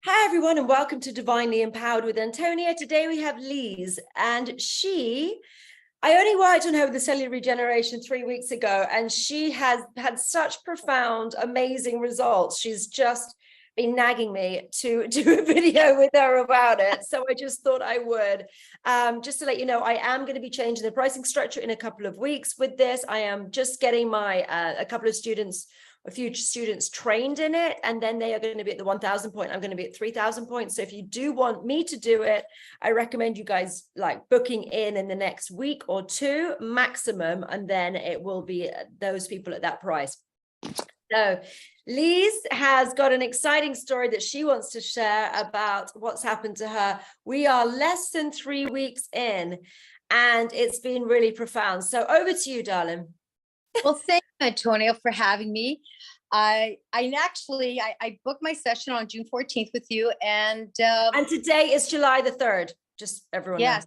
Hi, everyone, and welcome to Divinely Empowered with Antonia. Today we have Lise, and I only worked on her with the Cellular Regeneration 3 weeks ago, and she has had such profound, amazing results. She's just been nagging me to do a video with her about it. So I just thought I would. Just to let you know, I am going to be changing the pricing structure in a couple of weeks with this. I am just getting a few students trained in it, and then they are going to be at the 1,000 point. I'm going to be at 3,000 points. So if you do want me to do it, I recommend you guys like booking in the next week or two maximum, and then it will be those people at that price. So Lise has got an exciting story that she wants to share about what's happened to her. We are less than 3 weeks in, and it's been really profound. So over to you, darling. Well, thank you, Antonio, for having me. I booked my session on June 14th with you, and today is July the 3rd. Just everyone. Yes,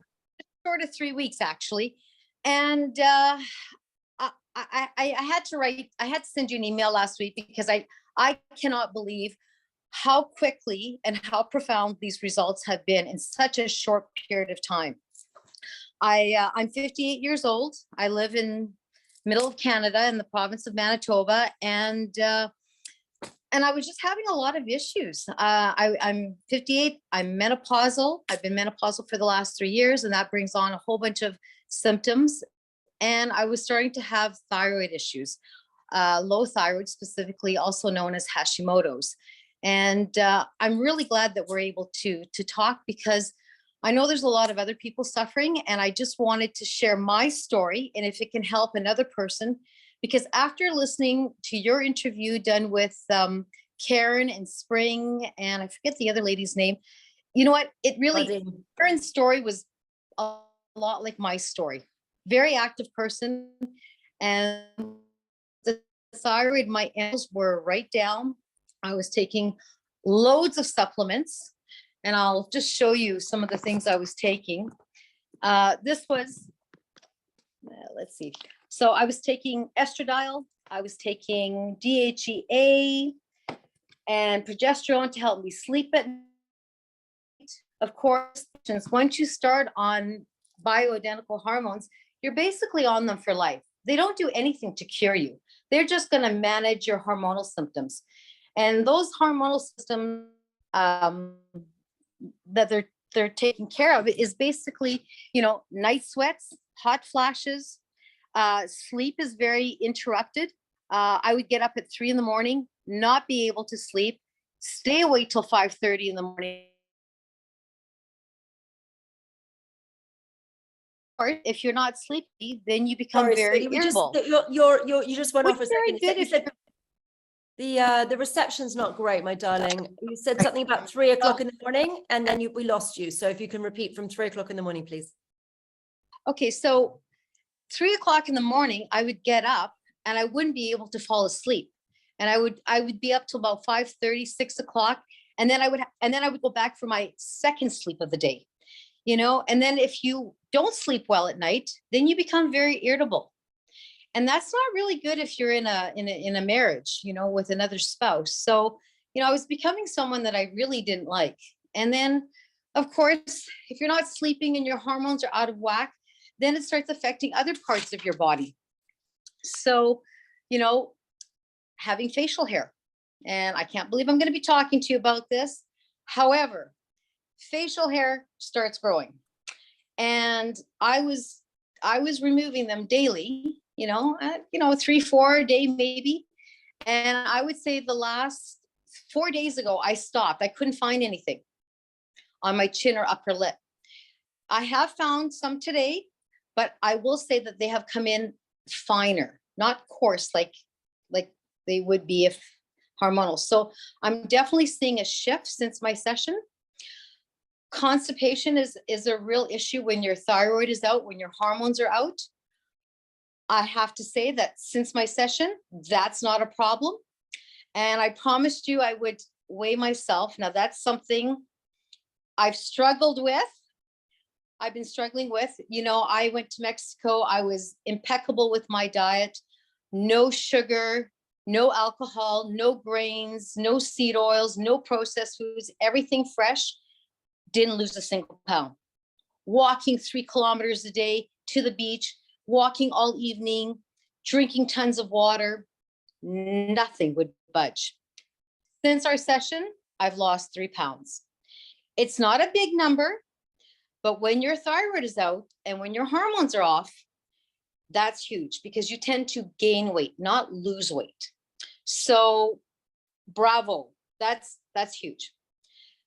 short of 3 weeks actually. And I had to send you an email last week because I cannot believe how quickly and how profound these results have been in such a short period of time. I'm 58 years old. I live in middle of Canada in the province of Manitoba, and I was just having a lot of issues. I'm 58. I'm menopausal. I've been menopausal for the last 3 years, and that brings on a whole bunch of symptoms. And I was starting to have thyroid issues, low thyroid specifically, also known as Hoshimoto's. And I'm really glad that we're able to talk, because I know there's a lot of other people suffering, and I just wanted to share my story, and if it can help another person, because after listening to your interview done with Karen and Spring, and I forget the other lady's name, you know what? Karen's story was a lot like my story. Very active person, and the thyroid, my animals were right down. I was taking loads of supplements. And I'll just show you some of the things I was taking. This was, let's see. So I was taking estradiol, I was taking DHEA and progesterone to help me sleep at night. Of course, since once you start on bioidentical hormones, you're basically on them for life. They don't do anything to cure you. They're just going to manage your hormonal symptoms. And those hormonal symptoms, that they're taking care of is basically, night sweats, hot flashes, sleep is very interrupted. I would get up at 3 a.m, not be able to sleep, stay awake till 5:30 in the morning. Or if you're not sleepy, then you become very irritable. You just went off for a second. The reception's not great, my darling. You said something about 3 o'clock in the morning, and then we lost you. So if you can repeat from 3 o'clock in the morning, please. Okay, so 3 o'clock in the morning, I would get up and I wouldn't be able to fall asleep, and I would be up till about 5:30, 6 o'clock, and then I would go back for my second sleep of the day. And then if you don't sleep well at night, then you become very irritable. And that's not really good if you're in a marriage, with another spouse. So, I was becoming someone that I really didn't like. And then, of course, if you're not sleeping and your hormones are out of whack, then it starts affecting other parts of your body. So, having facial hair. And I can't believe I'm going to be talking to you about this. However, facial hair starts growing. And I was removing them daily. 3, 4 a day maybe. And I would say the last 4 days ago, I stopped. I couldn't find anything on my chin or upper lip. I have found some today, but I will say that they have come in finer, not coarse like they would be if hormonal. So I'm definitely seeing a shift since my session. Constipation is a real issue when your thyroid is out, when your hormones are out. I have to say that since my session, that's not a problem. And I promised you I would weigh myself. Now that's something I've struggled with. I've been struggling with. I went to Mexico. I was impeccable with my diet. No sugar, no alcohol, no grains, no seed oils, no processed foods, everything fresh. Didn't lose a single pound. Walking 3 kilometers a day to the beach, walking all evening, drinking tons of water, nothing would budge. Since our session, I've lost 3 pounds. It's not a big number, but when your thyroid is out and when your hormones are off, that's huge because you tend to gain weight, not lose weight. So bravo, that's huge.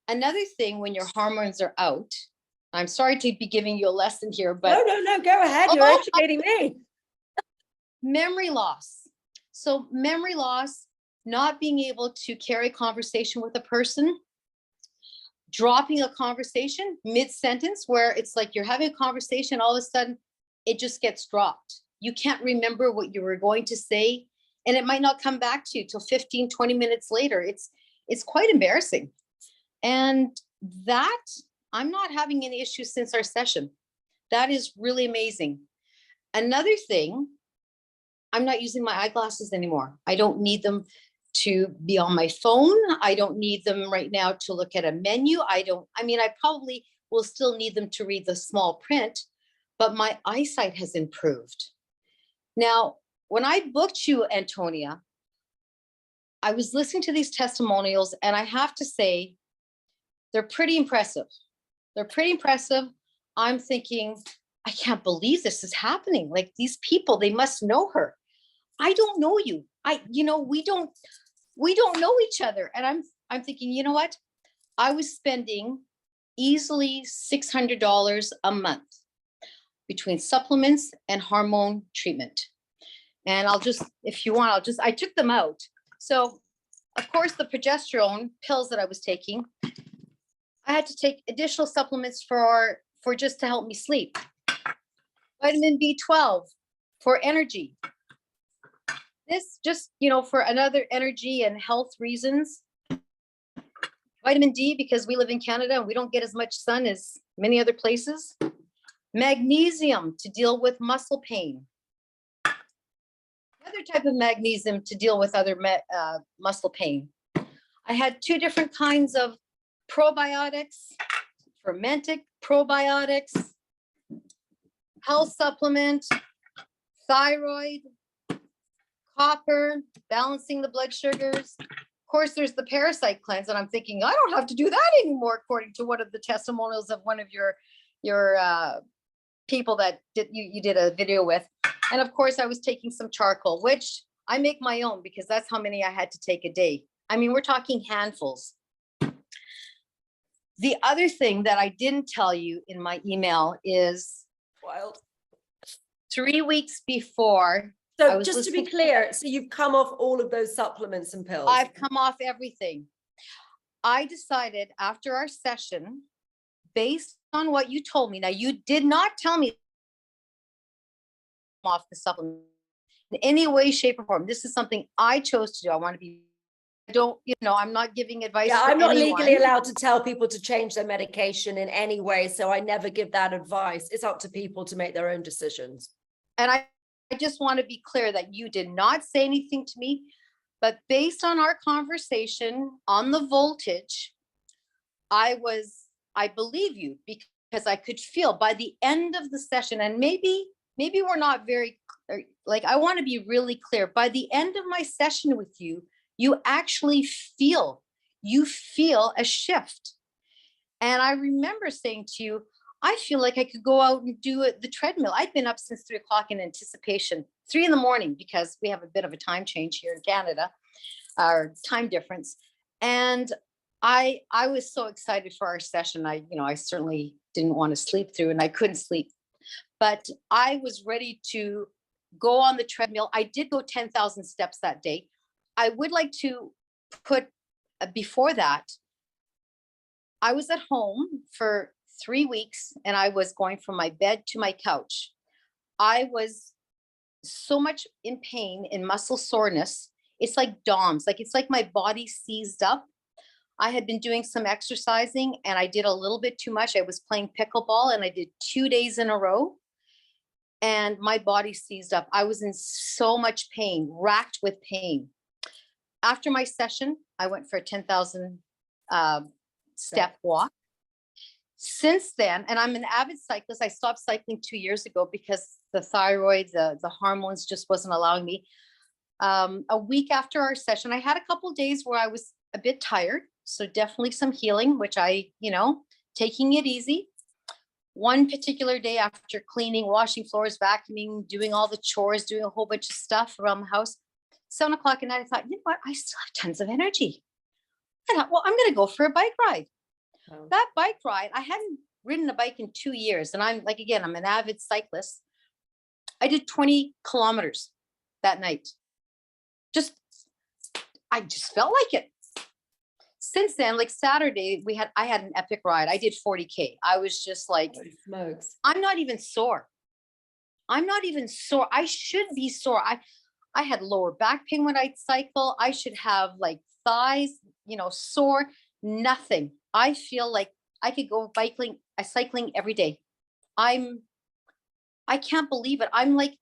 Another thing, when your hormones are out, I'm sorry to be giving you a lesson here, but no, go ahead. You're educating me. Memory loss. So memory loss, not being able to carry a conversation with a person, dropping a conversation mid-sentence where it's like you're having a conversation, all of a sudden it just gets dropped. You can't remember what you were going to say, and it might not come back to you till 15, 20 minutes later. It's quite embarrassing. And that, I'm not having any issues since our session. That is really amazing. Another thing, I'm not using my eyeglasses anymore. I don't need them to be on my phone. I don't need them right now to look at a menu. I probably will still need them to read the small print, but my eyesight has improved. Now, when I booked you, Antonia, I was listening to these testimonials, and I have to say, they're pretty impressive. They're pretty impressive. I'm thinking, I can't believe this is happening. Like, these people, they must know her. I don't know you. We don't know each other. And I'm thinking, you know what? I was spending easily $600 a month between supplements and hormone treatment. And if you want, I took them out. So of course, the progesterone pills that I was taking, I had to take additional supplements for just to help me sleep. Vitamin B12 for energy. This just, for another energy and health reasons. Vitamin D, because we live in Canada and we don't get as much sun as many other places. Magnesium to deal with muscle pain. Another type of magnesium to deal with other muscle pain. I had 2 different kinds of probiotics, fermented probiotics, health supplement, thyroid, copper, balancing the blood sugars. Of course, there's the parasite cleanse, and I'm thinking, I don't have to do that anymore, according to one of the testimonials of one of your people that you did a video with. And of course, I was taking some charcoal, which I make my own because that's how many I had to take a day. I mean, we're talking handfuls. The other thing that I didn't tell you in my email is Wild. 3 weeks before. So just to be clear, so you've come off all of those supplements and pills? I've come off everything. I decided after our session, based on what you told me, now you did not tell me off the supplement in any way, shape, or form. This is something I chose to do. I'm not giving advice. Yeah, I'm not legally allowed to tell people to change their medication in any way. So I never give that advice. It's up to people to make their own decisions. And I just want to be clear that you did not say anything to me, but based on our conversation on the voltage, I believe you because I could feel by the end of the session, and maybe we're not very, I want to be really clear. By the end of my session with you, you actually feel a shift. And I remember saying to you, I feel like I could go out and do the treadmill. I'd been up since 3 o'clock in anticipation, 3 a.m, because we have a bit of a time change here in Canada, our time difference. And I was so excited for our session. I certainly didn't want to sleep through, and I couldn't sleep, but I was ready to go on the treadmill. I did go 10,000 steps that day. I would like to put before that, I was at home for 3 weeks and I was going from my bed to my couch. I was so much in pain and muscle soreness. It's like DOMS, it's like my body seized up. I had been doing some exercising and I did a little bit too much. I was playing pickleball and I did 2 days in a row and my body seized up. I was in so much pain, racked with pain. After my session, I went for a 10,000 step walk. Since then, and I'm an avid cyclist, I stopped cycling 2 years ago because the thyroid, the hormones just wasn't allowing me. A week after our session, I had a couple of days where I was a bit tired. So definitely some healing, which I, taking it easy. One particular day after cleaning, washing floors, vacuuming, doing all the chores, doing a whole bunch of stuff around the house, 7 o'clock at night, I thought, you know what? I still have tons of energy. I thought, well, I'm going to go for a bike ride. Oh. That bike ride, I hadn't ridden a bike in 2 years. And I'm like, again, I'm an avid cyclist. I did 20 kilometers that night. I just felt like it. Since then, like Saturday, I had an epic ride. I did 40K. I was just like, smokes. I'm not even sore. I should be sore. I had lower back pain when I cycle. I should have like thighs, sore, nothing. I feel like I could go cycling every day. I can't believe it. I'm like,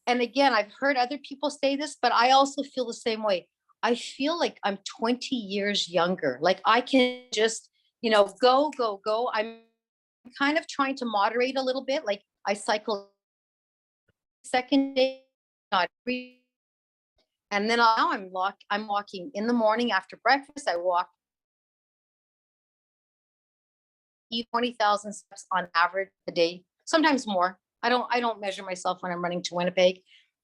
and again, I've heard other people say this, but I also feel the same way. I feel like I'm 20 years younger. Like I can just, go. I'm kind of trying to moderate a little bit. Like I cycle second day, not every, and then now I'm walking in the morning after breakfast. I walk 20,000 steps on average a day, sometimes more. I don't measure myself when I'm running to Winnipeg.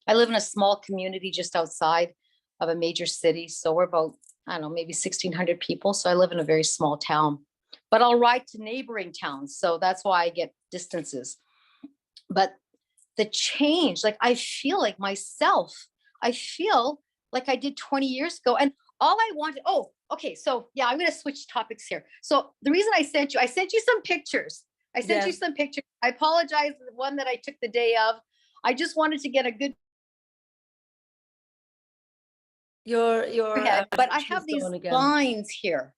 I live in a small community just outside of a major city. So we're about, I don't know, maybe 1,600 people. So I live in a very small town, but I'll ride to neighboring towns. So that's why I get distances. But the change, like I feel like myself, I feel like I did 20 years ago. And all I wanted, okay. So yeah, I'm going to switch topics here. So the reason I sent you some pictures. I apologize for the one that I took the day of. I just wanted to get a good but I have these lines here.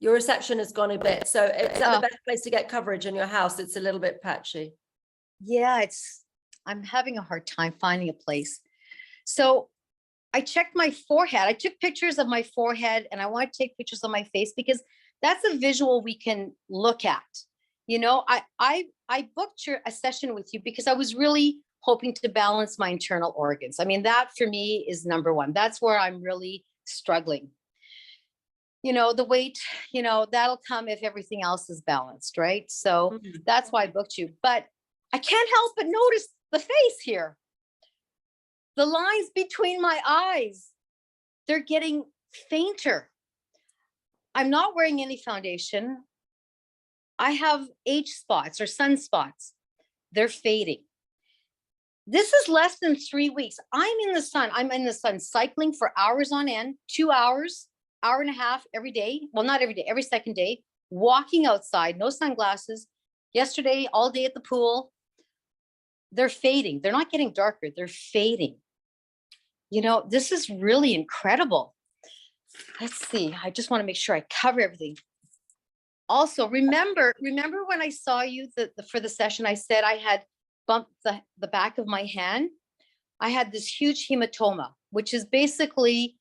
Your reception has gone a bit. So it's not the best place to get coverage in your house. It's a little bit patchy. Yeah, I'm having a hard time finding a place. So I checked my forehead. I took pictures of my forehead and I want to take pictures of my face because that's a visual we can look at. I booked a session with you because I was really hoping to balance my internal organs. I mean, that for me is number one. That's where I'm really struggling. The weight, that'll come if everything else is balanced, right? So that's why I booked you. But I can't help but notice the face here. The lines between my eyes, they're getting fainter. I'm not wearing any foundation. I have age spots or sunspots. They're fading. This is less than 3 weeks. I'm in the sun cycling for hours on end, 2 hours, hour and a half every day. Well, not every day, every second day, walking outside, no sunglasses. Yesterday, all day at the pool. They're fading. They're not getting darker. They're fading. This is really incredible. Let's see. I just want to make sure I cover everything. Also, remember when I saw you for the session, I said I had bumped the back of my hand. I had this huge hematoma, which is basically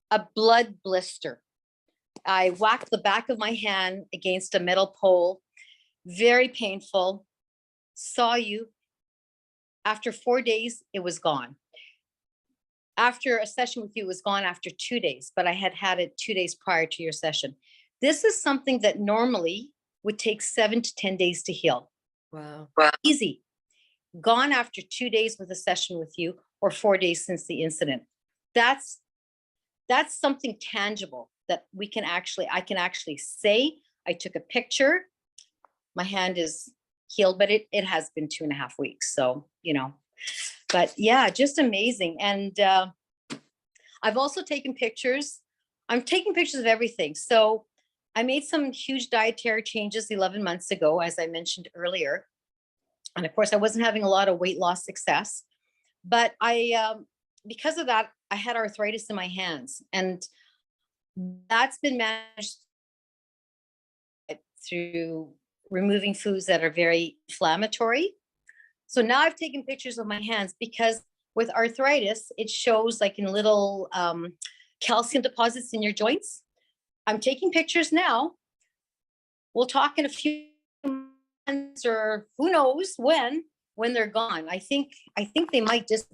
a blood blister. I whacked the back of my hand against a metal pole. Very painful. Saw you. After 4 days, it was gone. After a session with you, it was gone after 2 days, but I had it 2 days prior to your session. This is something that normally would take 7 to 10 days to heal. Wow. Easy. Gone after 2 days with a session with you or 4 days since the incident. That's something tangible that I can actually say. I took a picture. My hand is healed, but it has been 2.5 weeks. So, but yeah, just amazing. And I've also taken pictures. I'm taking pictures of everything. So I made some huge dietary changes 11 months ago, as I mentioned earlier. And of course, I wasn't having a lot of weight loss success, but because of that, I had arthritis in my hands, and that's been managed through removing foods that are very inflammatory. So now I've taken pictures of my hands because with arthritis, it shows like in little calcium deposits in your joints. I'm taking pictures now. We'll talk in a few months, or who knows when they're gone. I think they might just,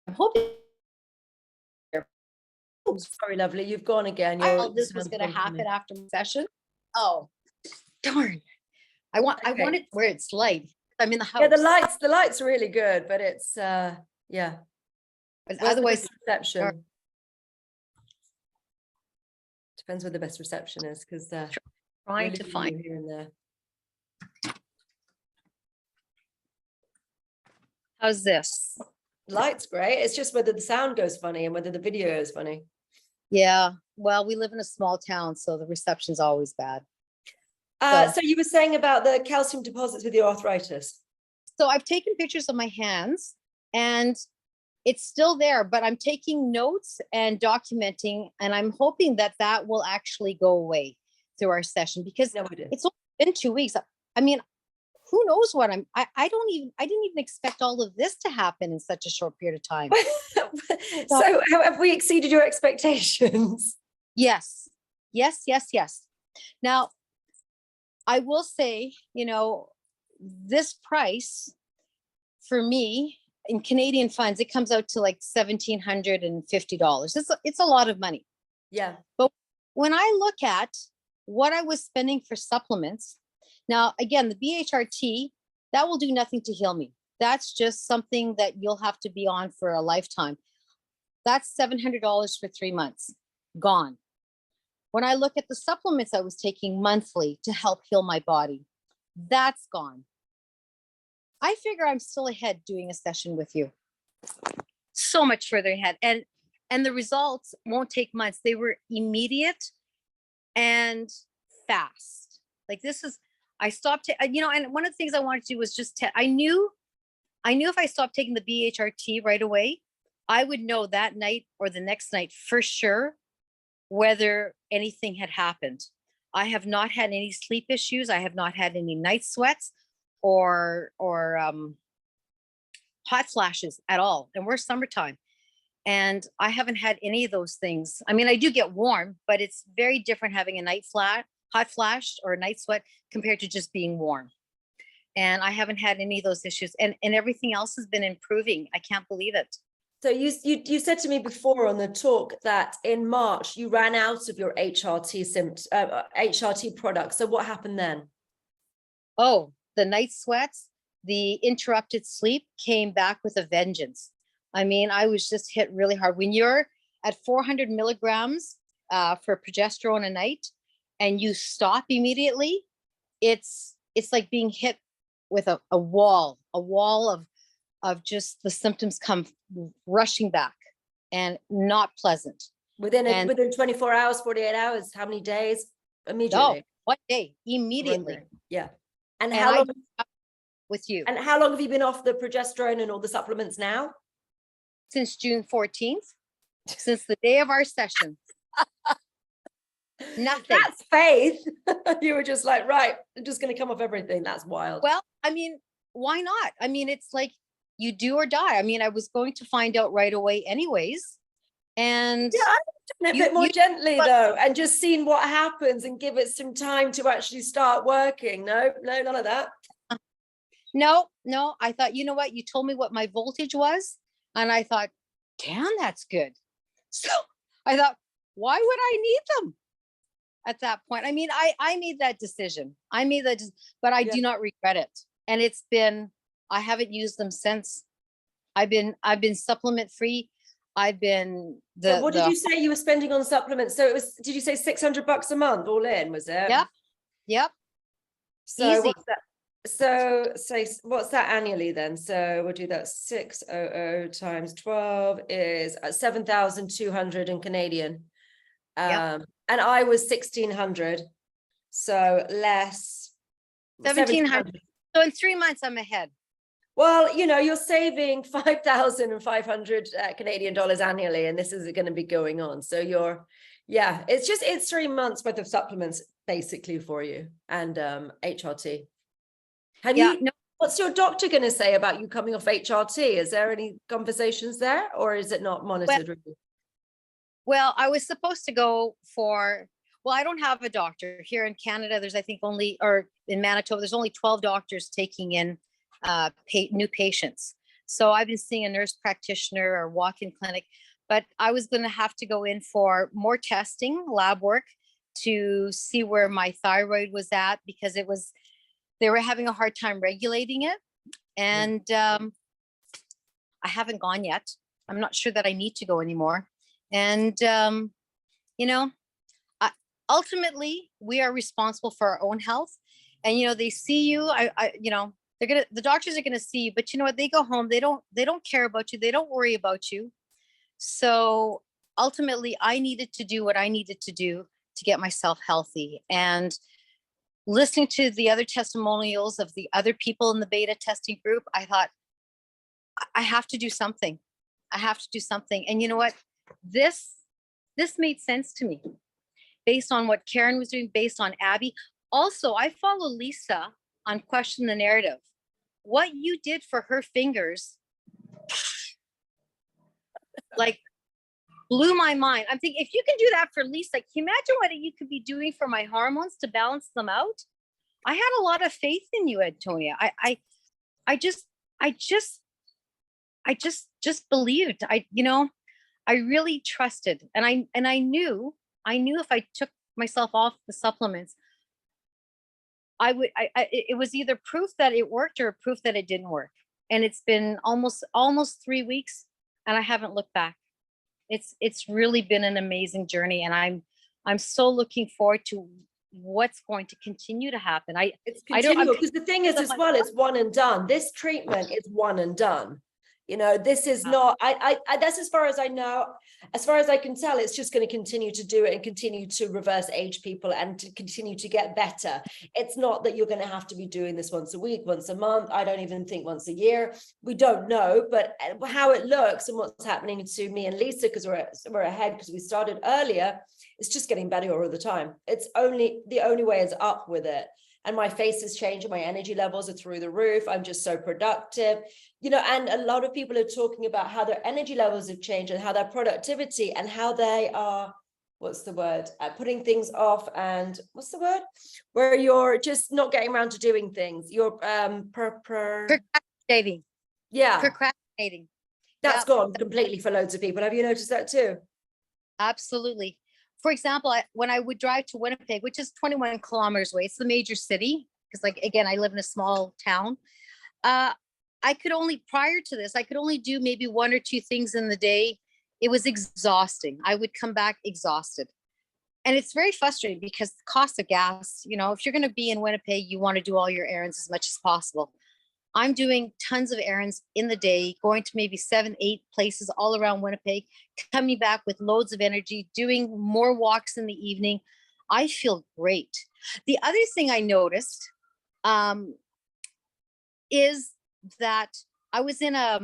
I'm hoping. Oh, sorry, lovely, you've gone again. I thought this was going to happen after my session. Oh, darn. I want it where it's light. I'm in the house. Yeah, the lights are really good, but it's yeah. But otherwise, reception depends where the best reception is, because trying to find here and there. How's this? Light's great. It's just whether the sound goes funny and whether the video is funny. Yeah. Well, we live in a small town, so the reception's always bad. So you were saying about the calcium deposits with your arthritis. So I've taken pictures of my hands and it's still there, but I'm taking notes and documenting, and I'm hoping that that will actually go away through our session, because it's only been 2 weeks. I mean, who knows what I didn't even expect all of this to happen in such a short period of time. So have we exceeded your expectations? Yes. Now, I will say, this price for me in Canadian funds, it comes out to like $1,750. It's a lot of money. Yeah. But when I look at what I was spending for supplements, now, again, the BHRT, that will do nothing to heal me. That's just something that you'll have to be on for a lifetime. That's $700 for 3 months, gone. When I look at the supplements I was taking monthly to help heal my body, that's gone. I figure I'm still ahead doing a session with you. So much further ahead. And the results won't take months. They were immediate and fast. Like I stopped, and one of the things I wanted to do was just, I knew if I stopped taking the BHRT right away, I would know that night or the next night for sure whether anything had happened. I have not had any sleep issues. I have not had any night sweats or hot flashes at all. And we're summertime. And I haven't had any of those things. I mean, I do get warm, but it's very different having a hot flash or a night sweat compared to just being warm. And I haven't had any of those issues. And everything else has been improving. I can't believe it. So you said to me before on the talk that in March you ran out of your HRT product. So what happened then? Oh, the night sweats, the interrupted sleep came back with a vengeance. I mean, I was just hit really hard. When you're at 400 milligrams for progesterone a night and you stop immediately, it's like being hit with a wall of just the symptoms come rushing back and not pleasant. Within 24 hours, 48 hours, how many days? Immediately. No, 1 day, immediately. Yeah. And how long with you? And how long have you been off the progesterone and all the supplements now? Since June 14th, since the day of our session. Nothing. That's faith. You were just like, right, I'm just going to come off everything. That's wild. Well, I mean, why not? I mean, it's like you do or die. I mean, I was going to find out right away anyways. And yeah, I've done it a bit more gently though, and just seen what happens and give it some time to actually start working. No, none of that. No, I thought, you know what? You told me what my voltage was. And I thought, damn, that's good. So I thought, why would I need them at that point? I mean, I made that decision. But I do not regret it. And I haven't used them since. I've been supplement free. I've been So what did you say you were spending on supplements? So did you say $600 a month all in, was it? Yep. So easy. what's that? So say, what's that annually then? So we'll do that 600 times 12 is 7,200 in Canadian. And I was 1,600. So less 1,700. So in 3 months, I'm ahead. Well, you're saving 5,500 Canadian dollars annually, and this is going to be going on. So it's 3 months worth of supplements basically for you, and HRT. What's your doctor going to say about you coming off HRT? Is there any conversations there, or is it not monitored? Well, I was supposed to go for, well, I don't have a doctor here in Canada. There's, I think only, or in Manitoba, there's only 12 doctors taking in new patients. So I've been seeing a nurse practitioner or walk-in clinic, but I was going to have to go in for more testing, lab work, to see where my thyroid was at, because they were having a hard time regulating it. And I haven't gone yet. I'm not sure that I need to go anymore. And, you know, ultimately we are responsible for our own health. And, you know, they see you, you know, the doctors are going to see you, but you know what, they go home, they don't care about you. They don't worry about you. So ultimately I needed to do what I needed to do to get myself healthy. And listening to the other testimonials of the other people in the beta testing group, I thought, I have to do something. I have to do something. And you know what? This made sense to me based on what Karen was doing, based on Abby. Also, I follow Lisa on Question the Narrative. What you did for her fingers, like, blew my mind. I'm thinking, if you can do that for Lisa, can you imagine what you could be doing for my hormones to balance them out? I had a lot of faith in you, Antonia. I just believed. I really trusted, and I knew if I took myself off the supplements, it was either proof that it worked or proof that it didn't work. And it's been almost 3 weeks, and I haven't looked back. It's really been an amazing journey, and I'm so looking forward to what's going to continue to happen. It's continual, because the thing is, as well, it's one and done. This treatment is one and done. You know, this is not, that's as far as I know, as far as I can tell, it's just going to continue to do it and continue to reverse age people and to continue to get better. It's not that you're going to have to be doing this once a week, once a month. I don't even think once a year. We don't know, but how it looks and what's happening to me and Lisa, because we're ahead, because we started earlier, it's just getting better all the time. It's the only way is up with it. And my face is changing. My energy levels are through the roof. I'm just so productive, you know, and a lot of people are talking about how their energy levels have changed and how their productivity and how they are, what's the word, putting things off, and what's the word, where you're just not getting around to doing things. You're procrastinating. Yeah. Procrastinating. That's gone completely for loads of people. Have you noticed that too? Absolutely. For example, when I would drive to Winnipeg, which is 21 kilometers away, it's the major city, because, like, again, I live in a small town. Prior to this, I could only do maybe 1 or 2 things in the day. It was exhausting. I would come back exhausted. And it's very frustrating because the cost of gas, you know, if you're going to be in Winnipeg, you want to do all your errands as much as possible. I'm doing tons of errands in the day, going to maybe 7, 8 places all around Winnipeg, coming back with loads of energy, doing more walks in the evening. I feel great. The other thing I noticed is that I was in a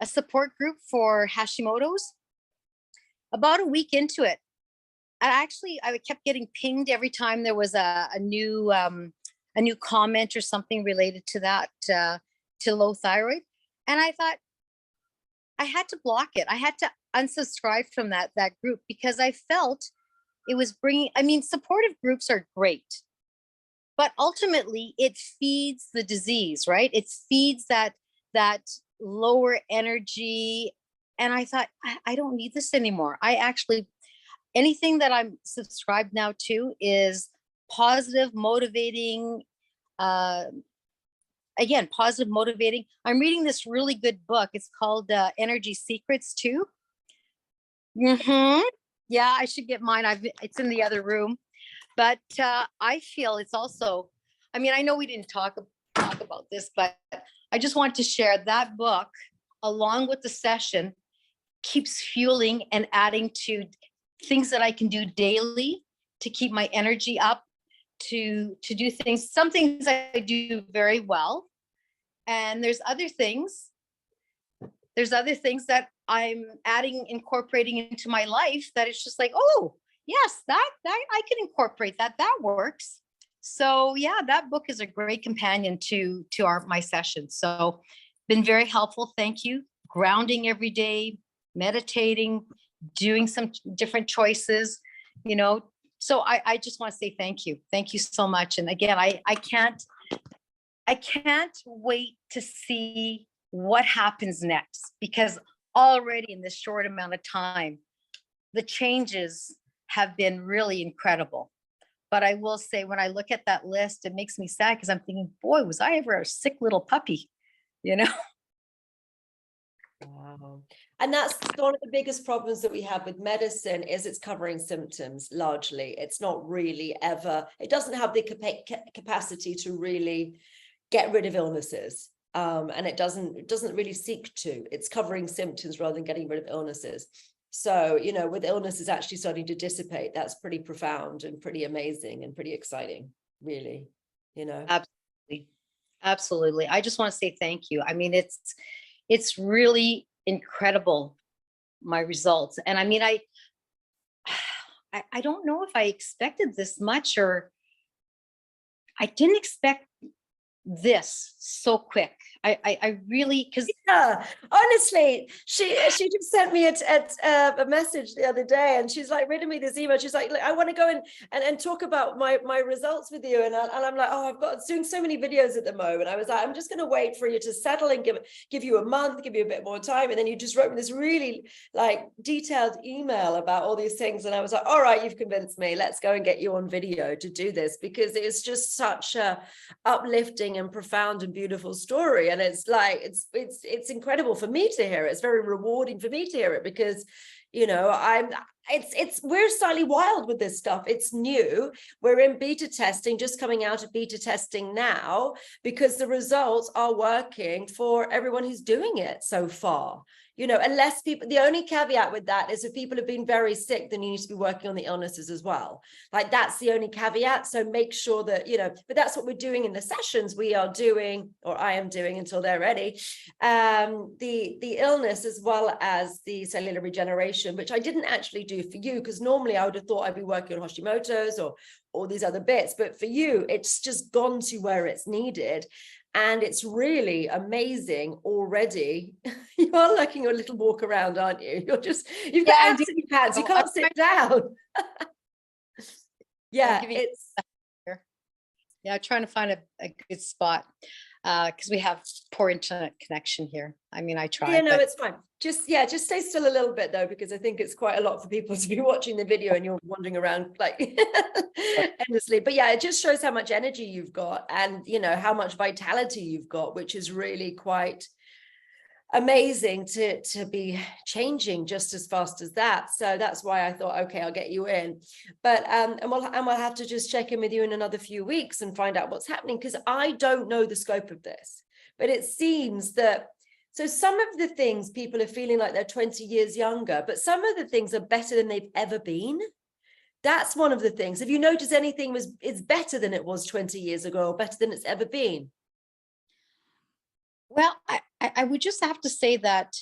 support group for Hashimoto's. About a week into it, I kept getting pinged every time there was a new comment or something related to that, to low thyroid. And I thought I had to block it. I had to unsubscribe from that group, because I felt it was supportive groups are great, but ultimately it feeds the disease, right? It feeds that lower energy. And I thought, I don't need this anymore. Anything that I'm subscribed now to is positive, motivating, positive, motivating. I'm reading this really good book. It's called Energy Secrets too. Yeah, I should get mine. It's in the other room, but I feel it's also, I know we didn't talk about this, but I just want to share that book along with the session keeps fueling and adding to things that I can do daily to keep my energy up, to do things. Some things I do very well, and there's other things that I'm incorporating into my life that it's just like, oh yes, that I can incorporate that works. So yeah, that book is a great companion to my session. So been very helpful. Thank you. Grounding every day, meditating, doing some different choices, you know. So I just want to say thank you. Thank you so much. And again, I can't wait to see what happens next, because already in this short amount of time, the changes have been really incredible. But I will say, when I look at that list, it makes me sad, because I'm thinking, boy, was I ever a sick little puppy, you know? Wow. And that's one of the biggest problems that we have with medicine, is it's covering symptoms largely. It's not really ever, it doesn't have the capacity to really get rid of illnesses. And it doesn't really seek to. It's covering symptoms rather than getting rid of illnesses. So, you know, with illnesses actually starting to dissipate, that's pretty profound and pretty amazing and pretty exciting, really, you know. Absolutely. Absolutely. I just want to say thank you. I mean, it's really incredible, my results. And I mean, I don't know if I expected this much, or I didn't expect this so quick. I really, because Yeah, honestly, she just sent me a message the other day, and she's like reading me this email. She's like, I want to go and talk about my results with you, and I'm like, oh, I've got doing so many videos at the moment. I was like, I'm just going to wait for you to settle and give you a month, give you a bit more time, and then you just wrote me this really like detailed email about all these things, and I was like, all right, you've convinced me. Let's go and get you on video to do this, because it's just such a uplifting and profound and beautiful story. And it's like, it's incredible for me to hear it. It's very rewarding for me to hear it, because, you know, we're slightly wild with this stuff. It's new. We're in beta testing, just coming out of beta testing now, because the results are working for everyone who's doing it so far. You know, unless people, the only caveat with that is if people have been very sick, then you need to be working on the illnesses as well. Like, that's the only caveat. So make sure that, you know, but that's what we're doing in the sessions. We are doing, or I am doing until they're ready, the illness as well as the cellular regeneration, which I didn't actually do for you, because normally I would have thought I'd be working on Hoshimoto's or all these other bits. But for you, it's just gone to where it's needed. And it's really amazing already. You are liking your little walk around, aren't you? You've got abs in your pants. You can't sit down. Yeah, it's. Yeah, trying to find a good spot, because we have poor internet connection here. I mean, I try. Yeah, no, it's fine. Just stay still a little bit though, because I think it's quite a lot for people to be watching the video and you're wandering around like endlessly. But yeah, it just shows how much energy you've got, and you know how much vitality you've got, which is really quite amazing to be changing just as fast as that. So that's why I thought, okay, I'll get you in. But and we'll have to just check in with you in another few weeks and find out what's happening, because I don't know the scope of this. But it seems that, so some of the things people are feeling like they're 20 years younger, but some of the things are better than they've ever been. That's one of the things. Have you noticed anything is better than it was 20 years ago, or better than it's ever been? Well, I would just have to say that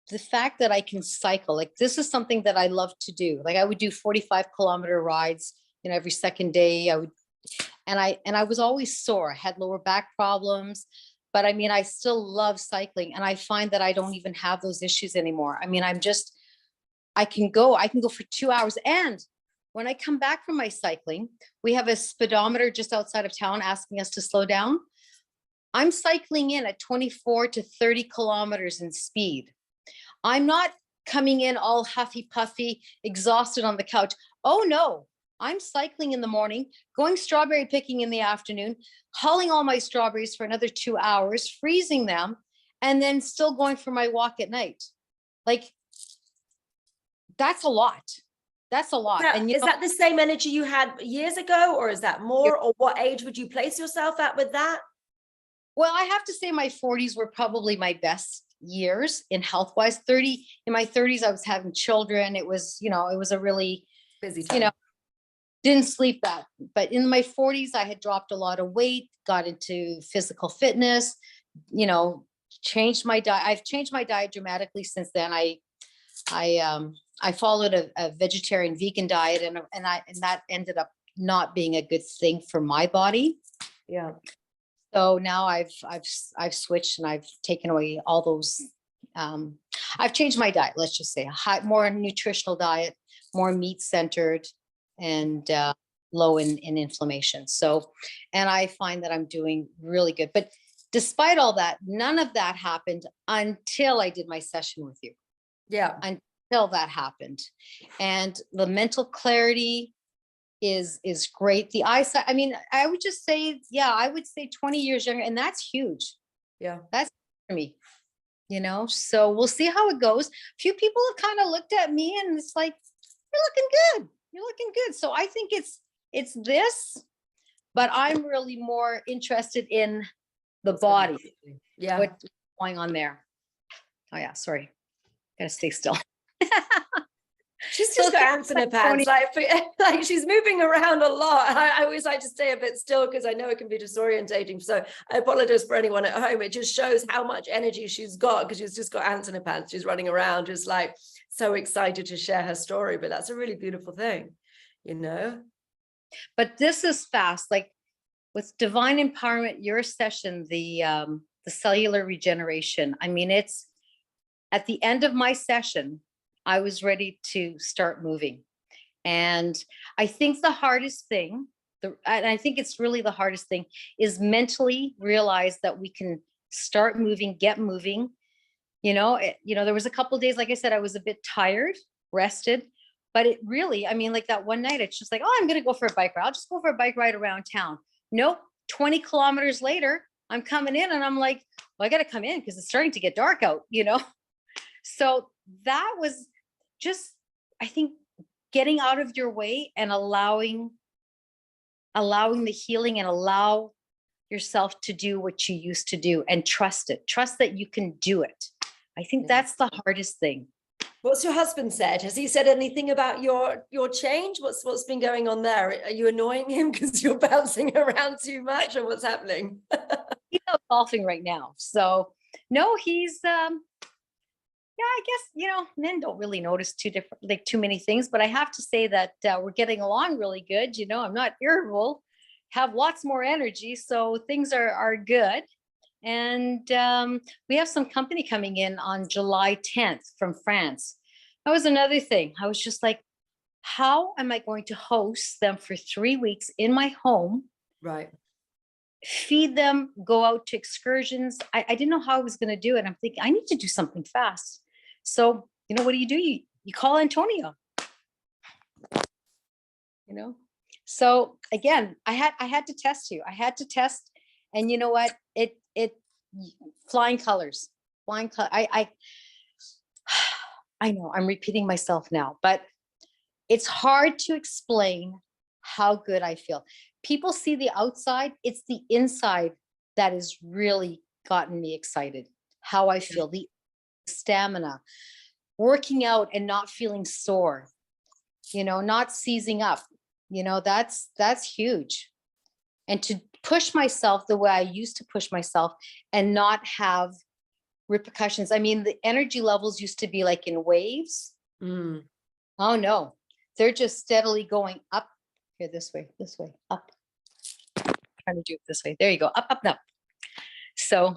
the fact that I can cycle, like, this is something that I love to do. Like, I would do 45-kilometer rides, you know, every second day. And I was always sore. I had lower back problems, but I mean, I still love cycling, and I find that I don't even have those issues anymore. I mean, I can go for 2 hours. And when I come back from my cycling, we have a speedometer just outside of town asking us to slow down. I'm cycling in at 24 to 30 kilometers in speed. I'm not coming in all huffy puffy, exhausted on the couch. Oh no, I'm cycling in the morning, going strawberry picking in the afternoon, hauling all my strawberries for another 2 hours, freezing them, and then still going for my walk at night. Like, that's a lot. That's a lot. And is that the same energy you had years ago, or is that more? Or what age would you place yourself at with that? Well, I have to say my 40s were probably my best years in health wise. In my 30s, I was having children. It was, you know, it was a really busy time. You know, didn't sleep that. But in my 40s, I had dropped a lot of weight, got into physical fitness, you know, changed my diet. I've changed my diet dramatically since then. I followed a vegetarian vegan diet, and that ended up not being a good thing for my body. Yeah. So now I've switched, and I've taken away all those I've changed my diet, let's just say a high, more nutritional diet, more meat centered, and low in inflammation. So, and I find that I'm doing really good. But despite all that, none of that happened until I did my session with you. Yeah. Until that happened. And the mental clarity is great. The eyesight, I mean, I would just say, yeah, I would say 20 years younger, and that's huge. Yeah. That's for me, you know, so we'll see how it goes. A few people have kind of looked at me and it's like, you're looking good. You're looking good. So I think it's this, but I'm really more interested in the body. Yeah. What's going on there? Oh yeah, sorry. Gotta stay still. She's just got ants in her pants, like she's moving around a lot. I always like to stay a bit still because I know it can be disorientating. So I apologize for anyone at home. It just shows how much energy she's got because she's just got ants in her pants. She's running around just like so excited to share her story. But that's a really beautiful thing, you know. But this is fast. Like with Divine Empowerment, your session, the Cellular Regeneration. I mean, it's at the end of my session, I was ready to start moving. And I think the hardest thing, and I think it's really the hardest thing, is mentally realize that we can start moving, get moving. You know, there was a couple of days, like I said, I was a bit tired, rested, but it really, I mean, like that one night, it's just like, oh, I'm going to go for a bike ride. I'll just go for a bike ride around town. Nope. 20 kilometers later, I'm coming in and I'm like, well, I got to come in because it's starting to get dark out, you know? So that was just, I think, getting out of your way and allowing the healing and allow yourself to do what you used to do and trust it. Trust that you can do it. I think that's the hardest thing. What's your husband said? Has he said anything about your change? What's been going on there? Are you annoying him because you're bouncing around too much, or what's happening? He's out golfing right now. So no, he's yeah, I guess, you know, men don't really notice too many things, but I have to say that we're getting along really good. You know, I'm not irritable, have lots more energy. So things are good. And we have some company coming in on July 10th from France. That was another thing. I was just like, how am I going to host them for 3 weeks in my home? Right. Feed them, go out to excursions. I didn't know how I was going to do it. I'm thinking, I need to do something fast. So, you know, what do? You call Antonio, you know? So again, I had to test you. I had to test, and you know what? It flying colors. I know I'm repeating myself now, but it's hard to explain how good I feel. People see the outside, it's the inside that has really gotten me excited. How I feel, the stamina, working out and not feeling sore, you know, not seizing up, you know, that's huge. And to push myself the way I used to push myself and not have repercussions. I mean, the energy levels used to be like in waves. Mm. Oh no, they're just steadily going up. Here, this way, up. I'm trying to do it this way. There you go, up, up, up. So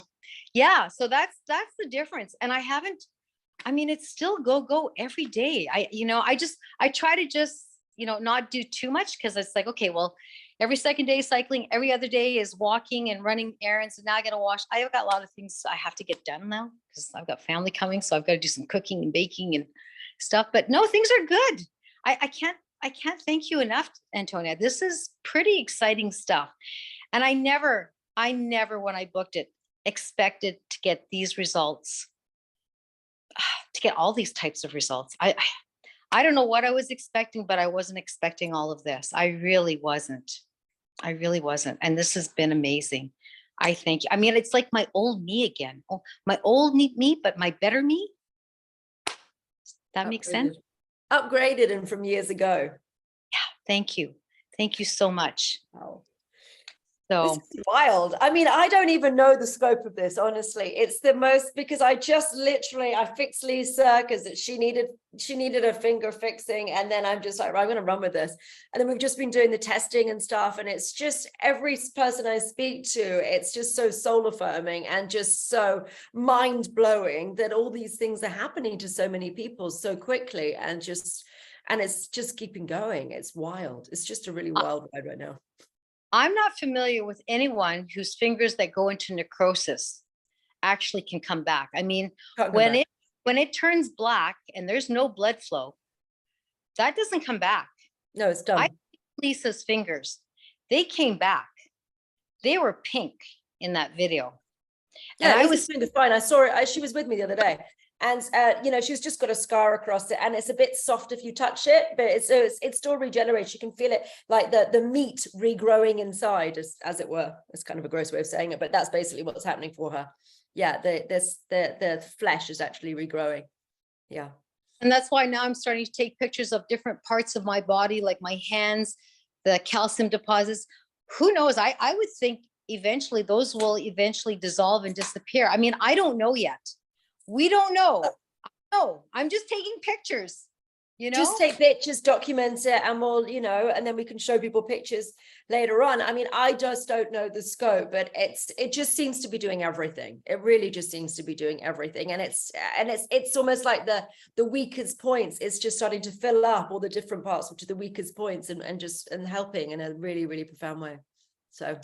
yeah, so that's the difference. And I mean, it's still go every day. I try to just, you know, not do too much, because it's like, okay, well, every second day is cycling, every other day is walking and running errands. And now I got to wash. I've got a lot of things I have to get done now because I've got family coming. So I've got to do some cooking and baking and stuff. But no, things are good. I can't thank you enough, Antonia. This is pretty exciting stuff. And I never, when I booked it, expected to get these results, to get all these types of results. I don't know what I was expecting, but I wasn't expecting all of this. I really wasn't. And this has been amazing. I thank you. I mean, it's like my old me again. Oh, my old me, but my better me. That makes sense. Upgraded and from years ago. Yeah. Thank you. Thank you so much. Oh. This So is wild. I mean, I don't even know the scope of this, honestly. It's the most, because I just literally, I fixed Lisa because she needed a finger fixing. And then I'm just like, right, I'm going to run with this. And then we've just been doing the testing and stuff. And it's just every person I speak to, it's just so soul affirming and just so mind blowing that all these things are happening to so many people so quickly and it's just keeping going. It's wild. It's just a really wild ride right now. I'm not familiar with anyone whose fingers that go into necrosis actually can come back. I mean, when it turns black and there's no blood flow, that doesn't come back. No, it's done. I Lisa's fingers, they came back. They were pink in that video. Yeah, I was doing fine. I saw it. She was with me the other day, and she's just got a scar across it, and it's a bit soft if you touch it, but it's still regenerates. You can feel it, like the meat regrowing inside, as it were. It's kind of a gross way of saying it, but that's basically what's happening for her. Yeah, the flesh is actually regrowing. Yeah. And that's why now I'm starting to take pictures of different parts of my body, like my hands, the calcium deposits. Who knows? I would think eventually those will eventually dissolve and disappear. I mean, I don't know yet. We don't know. No, I'm just taking pictures, Just take pictures, document it, and we'll, and then we can show people pictures later on. I mean, I just don't know the scope, but it just seems to be doing everything. It really just seems to be doing everything. And it's almost like the weakest points, it's just starting to fill up all the different parts, which are the weakest points, and helping in a really, really profound way. So.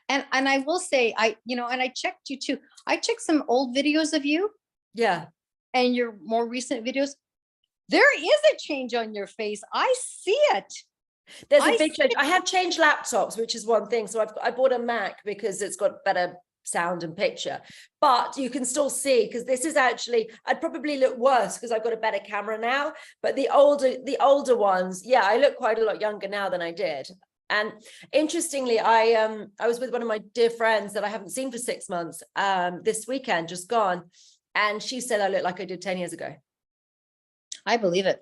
And I will say, and I checked you too. I checked some old videos of you. Yeah. And your more recent videos. There is a change on your face. I see it. There's a big change. I have changed laptops, which is one thing. So I bought a Mac because it's got better sound and picture, but you can still see, because this is actually, I'd probably look worse because I've got a better camera now, but the older ones, yeah, I look quite a lot younger now than I did. And interestingly, I was with one of my dear friends that I haven't seen for 6 months this weekend, just gone. And she said, I look like I did 10 years ago. I believe it.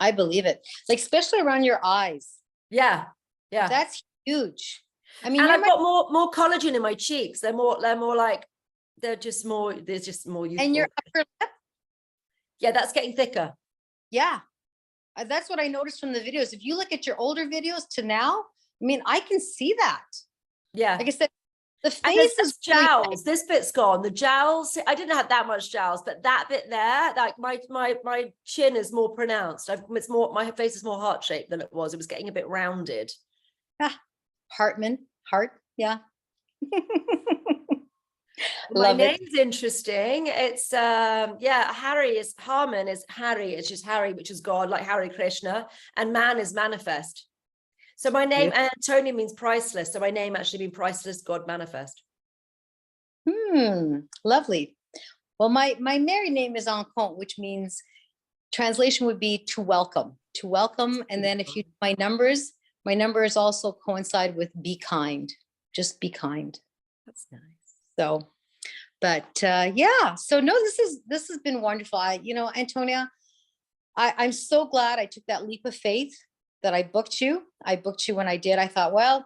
I believe it. Like, especially around your eyes. Yeah. Yeah. That's huge. I mean, and I've got more collagen in my cheeks. They're more like, there's just more youthful. And your upper lip? Yeah, that's getting thicker. Yeah. That's what I noticed from the videos. If you look at your older videos to now, I mean, I can see that. Yeah. Like I said, the face is jowls. This bit's gone. The jowls, I didn't have that much jowls, but that bit there, like my chin is more pronounced. My face is more heart shaped than it was. It was getting a bit rounded. Heart. Yeah. My name's interesting. It's Harry is Harman is Harry. It's just Harry, which is God, like Hare Krishna, and man is manifest. So my name, Antonia, means priceless. So my name actually means priceless God manifest. Lovely. Well, my married name is Encont, which means translation would be to welcome. And then if you my numbers also coincide with be kind. Just be kind. That's nice. So, but yeah. So no, this has been wonderful. Antonia, I'm so glad I took that leap of faith that I booked you. When I did. I thought, well,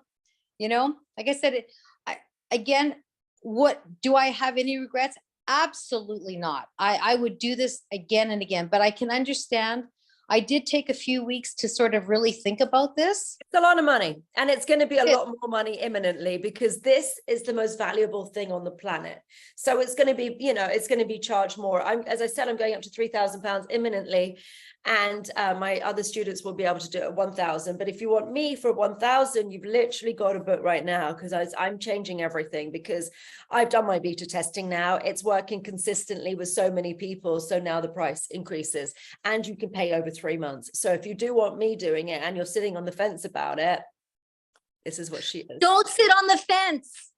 like I said, again, what do I have any regrets? Absolutely not. I would do this again and again, but I can understand. I did take a few weeks to sort of really think about this. It's a lot of money, and it's going to be a lot more money imminently, because this is the most valuable thing on the planet. So it's going to be, it's going to be charged more. As I said, I'm going up to £3,000 imminently, and my other students will be able to do it at 1,000. But if you want me for 1,000, you've literally got to book right now, because I'm changing everything, because I've done my beta testing now. It's working consistently with so many people. So now the price increases, and you can pay over 3 months. So if you do want me doing it and you're sitting on the fence about it, this is what she is. Don't sit on the fence.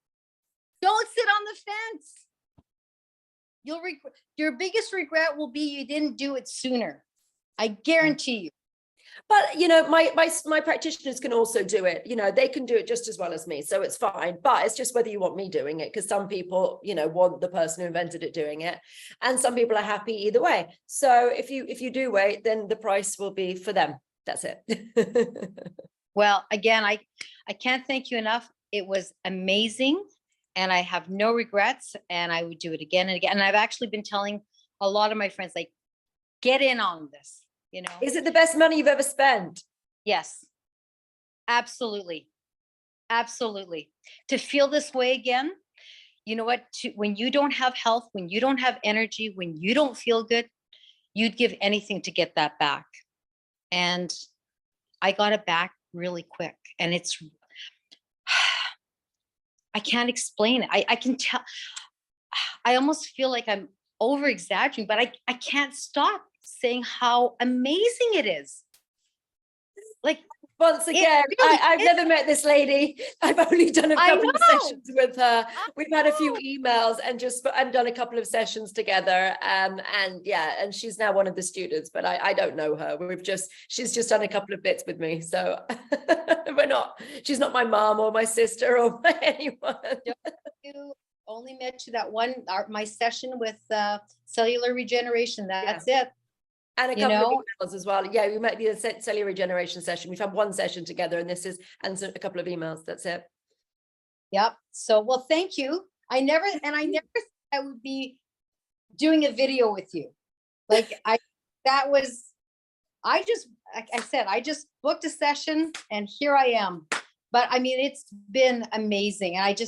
Don't sit on the fence. Your biggest regret will be you didn't do it sooner. I guarantee you. But my practitioners can also do it. They can do it just as well as me, so it's fine. But it's just whether you want me doing it, because some people want the person who invented it doing it, and some people are happy either way. So if you do wait, then the price will be for them. That's it. Well, again, I can't thank you enough. it was amazing, and I have no regrets, and I would do it again and again. And I've actually been telling a lot of my friends, like, get in on this, you know. Is it the best money you've ever spent? Yes, absolutely. Absolutely. To feel this way again, you know what? When you don't have health, when you don't have energy, when you don't feel good, you'd give anything to get that back. And I got it back really quick. And it's, I can't explain it. I can tell, I almost feel like I'm over exaggerating, but I can't stop saying how amazing it is. Like, once again, really I've never met this lady. I've only done a couple of sessions with her. We've had a few emails and done a couple of sessions together. And yeah, and she's now one of the students, but I don't know her. She's just done a couple of bits with me. So she's not my mom or my sister or anyone. You only met you that one, my session with Cellular Regeneration. That's it. And a couple of emails as well. Yeah, we met the Cellular Regeneration session. We've had one session together, and a couple of emails. That's it. Yep. So, well, thank you. I never thought I would be doing a video with you. Like like I just booked a session and here I am. But I mean, it's been amazing. And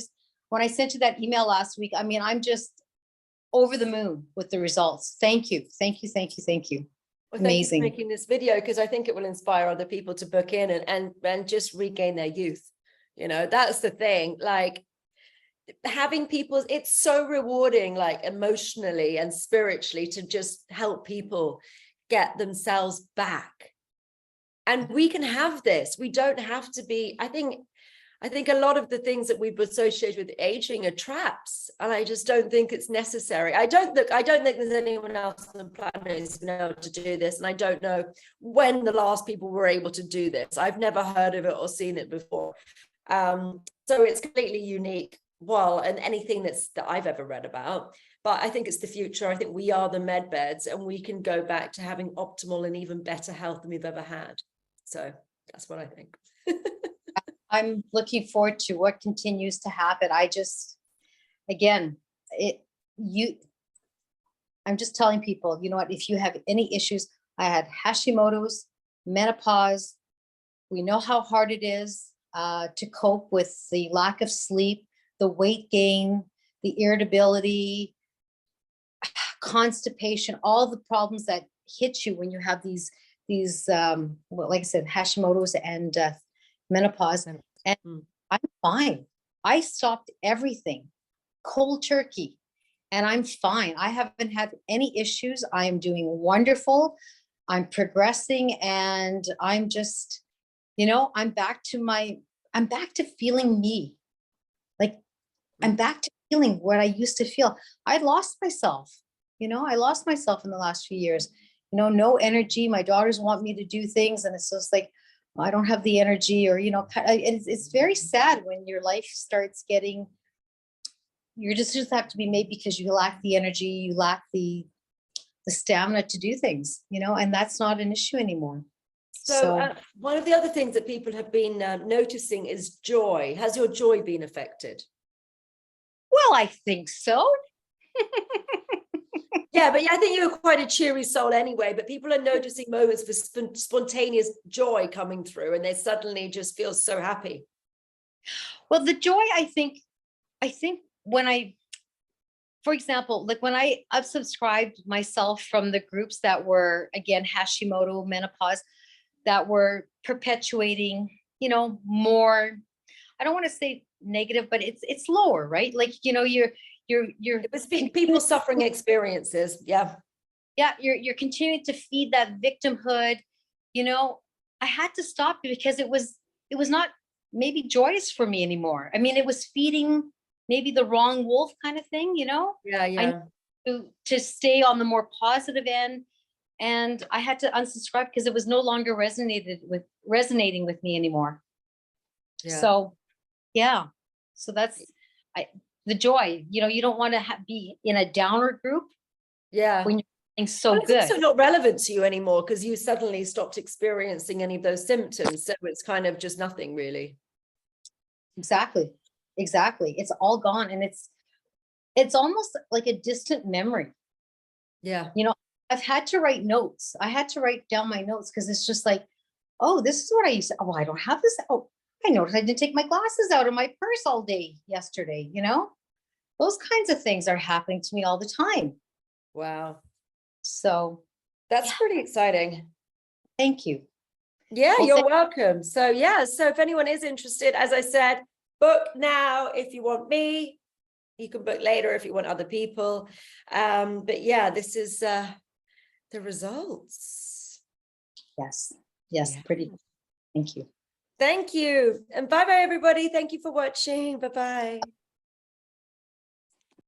when I sent you that email last week, I mean, I'm just over the moon with the results. Thank you. Thank you. Thank you. Thank you. Well, amazing. thank you for making this video, because I think it will inspire other people to book in and just regain their youth. You know, that's the thing. Like, having people, it's so rewarding, like emotionally and spiritually, to just help people get themselves back. And we can have this. We don't have to be, I think a lot of the things that we've associated with aging are traps, and I just don't think it's necessary. I don't think there's anyone else on the planet who's been able to do this, and I don't know when the last people were able to do this. I've never heard of it or seen it before. So it's completely unique. Well, and anything that I've ever read about. But I think it's the future. I think we are the med beds, and we can go back to having optimal and even better health than we've ever had. So that's what I think. I'm looking forward to what continues to happen. I'm just telling people, you know what, if you have any issues, I had Hashimoto's, menopause. We know how hard it is to cope with the lack of sleep, the weight gain, the irritability, constipation, all the problems that hit you when you have these well, like I said, Hashimoto's and menopause. And I'm fine. I stopped everything cold turkey, and I'm fine. I haven't had any issues. I am doing wonderful. I'm progressing, and I'm just, I'm back to feeling me. Like, I'm back to feeling what I used to feel. I lost myself. I lost myself in the last few years. No energy. My daughters want me to do things, and it's just like, I don't have the energy, or, it's very sad when your life starts getting, you just have to be made because you lack the energy, you lack the stamina to do things, and that's not an issue anymore. So one of the other things that people have been noticing is joy. Has your joy been affected? Well, I think so. Yeah, but I think you're quite a cheery soul anyway, but people are noticing moments for spontaneous joy coming through, and they suddenly just feel so happy. Well, the joy, I think when for example, like when I unsubscribed myself from the groups that were, again, Hashimoto, menopause, that were perpetuating, more, I don't want to say negative, but it's lower, right? Like, it was people suffering experiences. Yeah. You're continuing to feed that victimhood. I had to stop it because it was not maybe joyous for me anymore. I mean, it was feeding maybe the wrong wolf kind of thing, Yeah. I need to stay on the more positive end. And I had to unsubscribe because it was no longer resonating with me anymore. Yeah. So, yeah. So that's the joy. You don't want to be in a downer group. Yeah. When you're feeling so good. It's also not relevant to you anymore because you suddenly stopped experiencing any of those symptoms. So it's kind of just nothing really. Exactly. Exactly. It's all gone. And it's almost like a distant memory. Yeah. You know, I've had to write notes. I had to write down my notes because it's just like, oh, this is what I used to, oh, I don't have this. Oh, I noticed I didn't take my glasses out of my purse all day yesterday, you know? Those kinds of things are happening to me all the time. Wow. So That's yeah, pretty exciting. thank you. Yeah, Well, you're welcome. So yeah, so if anyone is interested, as I said, book now if you want me. You can book later if you want other people. But yeah, this is the results. yes, yes, Yeah. pretty. Thank you. Thank you. And bye-bye, everybody. Thank you for watching. Bye-bye.